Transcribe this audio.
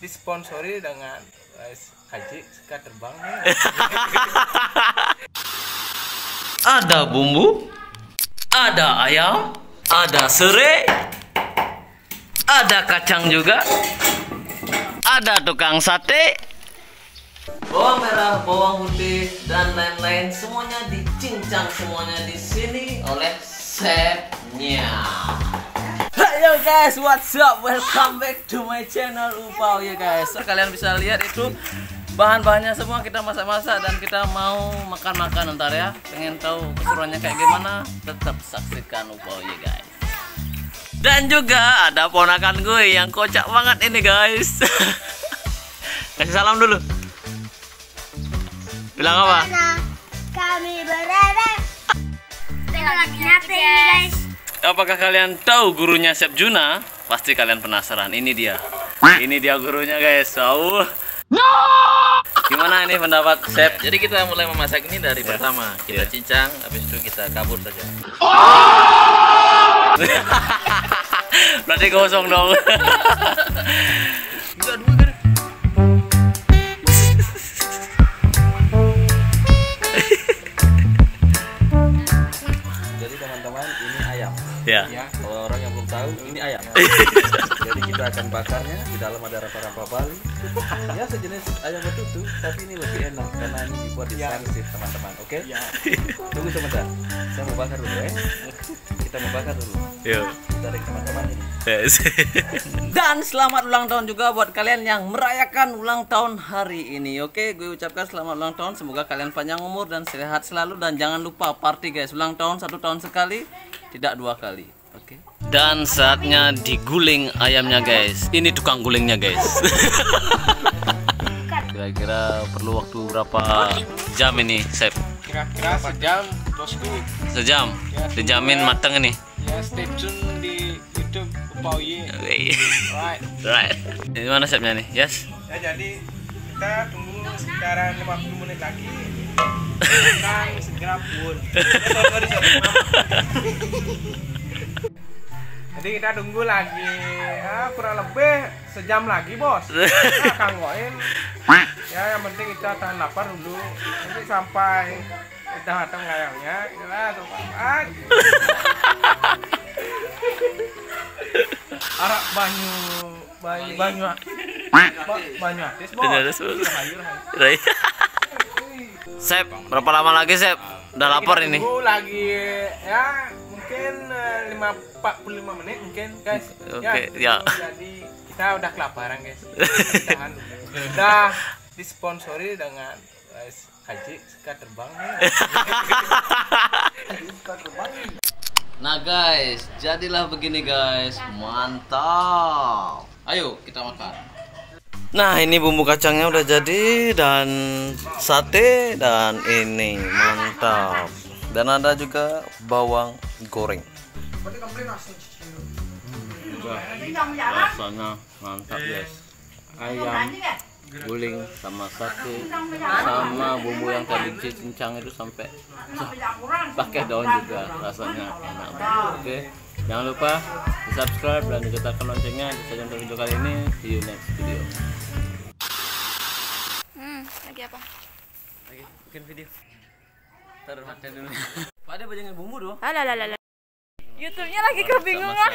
disponsori dengan Haji Suka Terbang. Ada bumbu, ada ayam, ada serai, ada kacang juga, ada tukang sate, bawang merah, bawang putih, dan lain-lain. Semuanya dicincang semuanya di sini oleh chefnya. Halo guys, what's up? Welcome back to my channel Upau ya guys. So, kalian bisa lihat itu bahan-bahannya semua kita masak-masak dan kita mau makan-makan ntar ya. Pengen tahu keseruannya kayak gimana? Tetap saksikan Upau ya guys. Dan juga ada ponakan gue yang kocak banget ini guys. Kasih salam dulu. Bilang apa? Kami berada. Tengok lagi nyate ini guys. Apakah kalian tahu gurunya Chef Juna? Pasti kalian penasaran. Ini dia. Ini dia gurunya guys. No! Gimana ini pendapat Chef? Jadi kita mulai memasak ini dari pertama. Kita cincang, habis itu kita kabur saja. Berarti kosong dong. Enggak, dua kan? Jadi teman-teman, ini ayam. Ya. Ya, kalau orang yang belum tahu, ini ayam. Jadi kita akan bakarnya. Di dalam ada rempah-rempah Bali. Ya sejenis ayam betutu, tapi ini lebih enak karena ini dibuat di sansif teman-teman. Oke? Ya. Tunggu sebentar. Saya mau bakar dulu ya. Kita mau bakar dulu. Yuk. Kita tarik teman-teman ini. Yes. Dan selamat ulang tahun juga buat kalian yang merayakan ulang tahun hari ini. Oke, gue ucapkan selamat ulang tahun. Semoga kalian panjang umur dan sehat selalu. Dan jangan lupa party guys. Ulang tahun 1 tahun sekali, tidak 2 kali. Oke. Dan saatnya diguling ayamnya guys. Ini tukang gulingnya guys. Kira-kira perlu waktu berapa jam ini, Chef? Kira-kira sejam, bosku. Sejam? Ya, Dijamin mateng ini? Ya, stay tune di YouTube Upau Ye. Right. Right. Ini mana Chefnya nih? Yes. Ya, jadi kita tunggu sekitaran 50 menit lagi. Akan segera pun. Sorry. Jadi kita tunggu lagi, kurang lebih sejam lagi bos. Nah, Kang Goin. Ya yang penting kita tahan lapar dulu. Nanti sampai kita matang ayamnya, itulah sopan. Arak banyu atis bos. Chef, berapa lama lagi Chef? Udah lapar ini. Tunggu lagi ya mungkin 45 menit mungkin guys. Oke, ya. Jadi kita udah kelaparan guys. Tahan dulu. Udah disponsori dengan Haji Suka Terbang. Nah guys, jadilah begini guys. Mantap. Ayo kita makan. Nah ini bumbu kacangnya udah jadi. Dan sate. Dan ini mantap. Dan ada juga bawang goreng. Rasanya mantap guys. Ayam guling sama sate sama bumbu yang tadi dicincang itu sampai pakai daun juga, rasanya enak banget. Oke, jangan lupa di subscribe dan ditekan loncengnya. Itu saja untuk video kali ini. See you next video. Lagi apa? Lagi bikin video. Taruh hati dulu. Pak ada bajangnya bumbu doh. Alah. YouTube-nya lagi kebingungan.